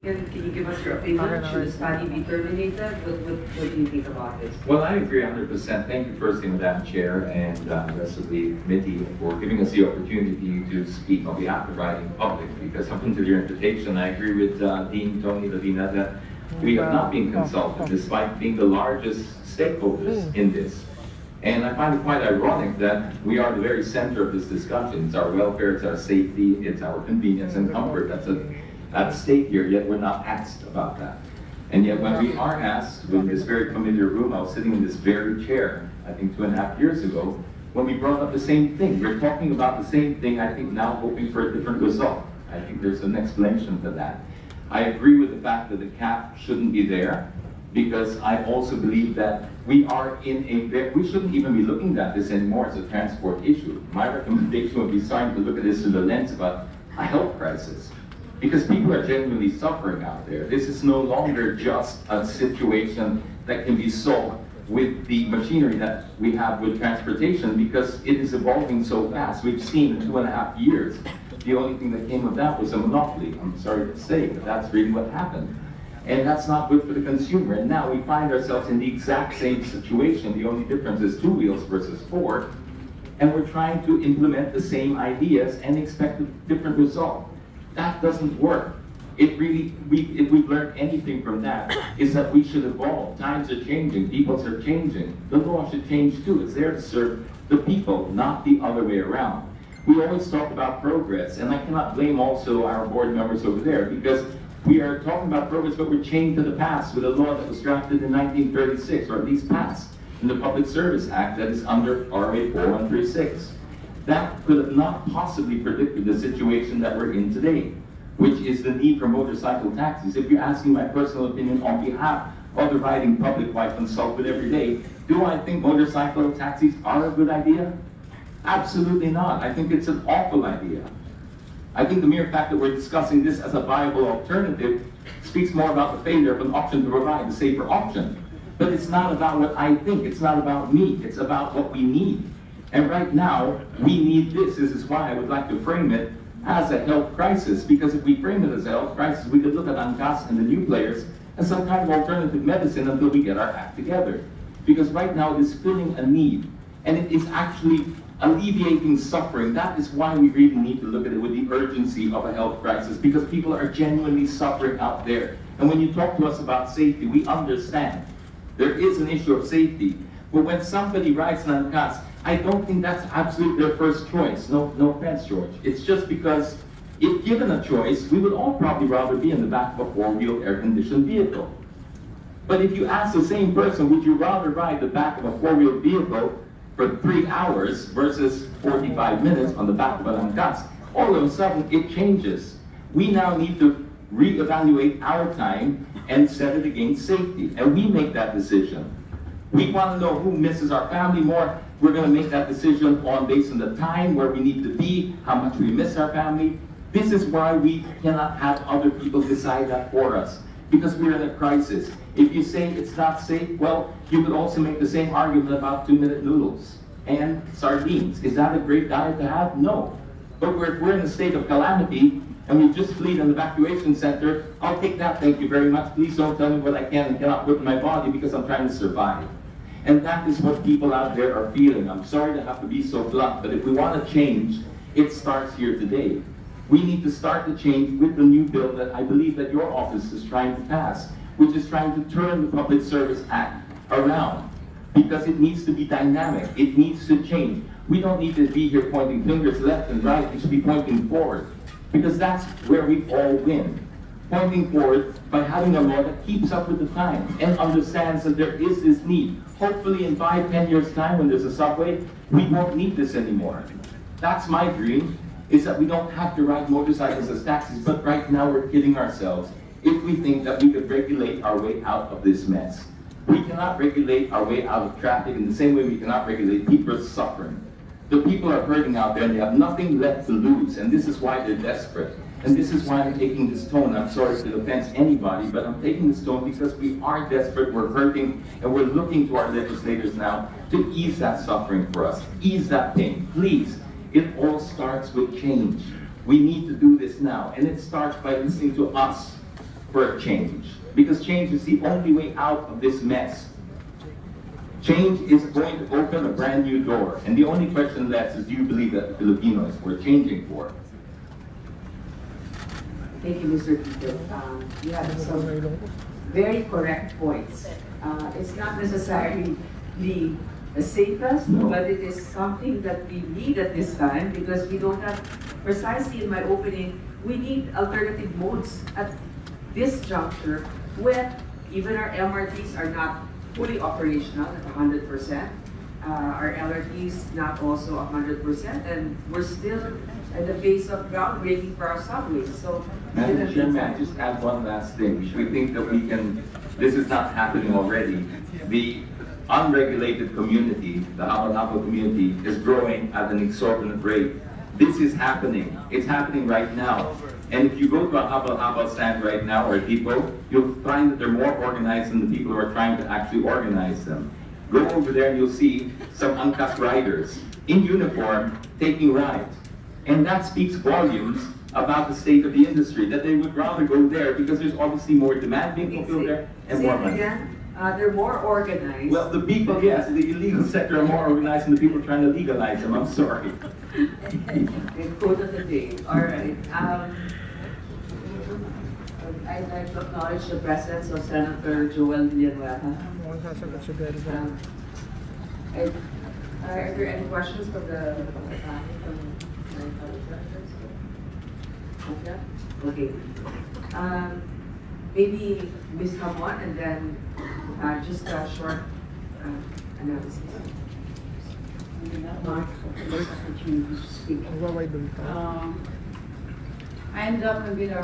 Can you give us your opinion? Should the study be terminated? What do you think about this? Well, I agree 100%. Thank you firstly, Madam Chair, and the rest of the committee for giving us the opportunity to speak on behalf of the riding public, because up to your invitation, I agree with Dean Tony Lavina that we have not been consulted, despite being the largest stakeholders in this. And I find it quite ironic that we are the very center of this discussion. It's our welfare, it's our safety, it's our convenience and comfort that's at stake here, yet we're not asked about that. And yet when we are asked, in this very familiar room, I was sitting in this very chair, I think 2.5 years ago, when we brought up the same thing. We're talking about the same thing, I think now hoping for a different result. I think there's an explanation for that. I agree with the fact that the cap shouldn't be there, because I also believe that we are we shouldn't even be looking at this anymore as a transport issue. My recommendation would be starting to look at this through the lens of a health crisis. Because people are genuinely suffering out there. This is no longer just a situation that can be solved with the machinery that we have with transportation, because it is evolving so fast. We've seen in 2.5 years, the only thing that came of that was a monopoly. I'm sorry to say, but that's really what happened. And that's not good for the consumer. And now we find ourselves in the exact same situation. The only difference is 2 wheels versus 4. And we're trying to implement the same ideas and expect a different result. That doesn't work. It really, if we've learned anything from that, is that we should evolve. Times are changing, peoples are changing. The law should change too. It's there to serve the people, not the other way around. We always talk about progress, and I cannot blame also our board members over there, because we are talking about progress, but we're chained to the past with a law that was drafted in 1936, or at least passed in the Public Service Act that is under RA 4136. That could have not possibly predicted the situation that we're in today, which is the need for motorcycle taxis. If you're asking my personal opinion on behalf of the riding public who I consult with every day, do I think motorcycle taxis are a good idea? Absolutely not. I think it's an awful idea. I think the mere fact that we're discussing this as a viable alternative speaks more about the failure of an option to provide a safer option. But it's not about what I think, it's not about me, it's about what we need. And right now, we need this. This is why I would like to frame it as a health crisis, because if we frame it as a health crisis, we could look at angkas and the new players as some kind of alternative medicine until we get our act together. Because right now it is filling a need, and it is actually alleviating suffering. That is why we really need to look at it with the urgency of a health crisis, because people are genuinely suffering out there. And when you talk to us about safety, we understand there is an issue of safety. But when somebody rides an angkas, I don't think that's absolutely their first choice. No offense, George. It's just because if given a choice, we would all probably rather be in the back of a 4-wheel air-conditioned vehicle. But if you ask the same person, would you rather ride the back of a 4-wheel vehicle for 3 hours versus 45 minutes on the back of an angkas, all of a sudden it changes. We now need to reevaluate our time and set it against safety. And we make that decision. We want to know who misses our family more. We're going to make that decision based on the time, where we need to be, how much we miss our family. This is why we cannot have other people decide that for us, because we're in a crisis. If you say it's not safe, well, you could also make the same argument about 2-minute noodles and sardines. Is that a great diet to have? No. But we're in a state of calamity, and we just fleed an evacuation center. I'll take that, thank you very much. Please don't tell me what I can and cannot put in my body, because I'm trying to survive. And that is what people out there are feeling. I'm sorry to have to be so blunt, but if we want to change, it starts here today. We need to start the change with the new bill that I believe that your office is trying to pass, which is trying to turn the Public Service Act around, because it needs to be dynamic. It needs to change. We don't need to be here pointing fingers left and right. We should be pointing forward, because that's where we all win. Pointing forward by having a law that keeps up with the times and understands that there is this need. Hopefully in 5-10 years' time, when there's a subway, we won't need this anymore. That's my dream, is that we don't have to ride motorcycles as taxis, but right now we're kidding ourselves if we think that we could regulate our way out of this mess. We cannot regulate our way out of traffic in the same way we cannot regulate people's suffering. The people are hurting out there and they have nothing left to lose, and this is why they're desperate. And this is why I'm taking this tone. I'm sorry to offend anybody, but I'm taking this tone because we are desperate, we're hurting, and we're looking to our legislators now to ease that suffering for us, ease that pain. Please, it all starts with change. We need to do this now, and it starts by listening to us. for a change, because change is the only way out of this mess. Change is going to open a brand new door, and the only question left is, do you believe that Filipinos were changing for? Thank you, Mr. Tito. You have some very correct points. It's not necessarily the safest, No. but it is something that we need at this time because we don't have, precisely in my opening, we need alternative modes at this juncture when even our MRTs are not fully operational at 100%. Our LRTs not also 100%, and we're still at the phase of groundbreaking for our subways. So, Madam Chair, may I just add one last thing? We think that we can, this is not happening already. The unregulated community, the habal-habal community, is growing at an exorbitant rate. This is happening. It's happening right now. And if you go to a habal-habal stand right now, or people, you'll find that they're more organized than the people who are trying to actually organize them. Go over there and you'll see some angkas riders in uniform taking rides. And that speaks volumes about the state of the industry, that they would rather go there because there's obviously more demand being fulfilled there and more money. Again, they're more organized. Well, the people, yes, the illegal sector are more organized than the people trying to legalize them. I'm sorry. The quote of the day. All right. I'd like to acknowledge the presence of Senator Joel Villanueva. Are there any questions from the Okay. Maybe Ms. Hamon and then just a short analysis. Mark, opportunity to speak. I ended up in Manila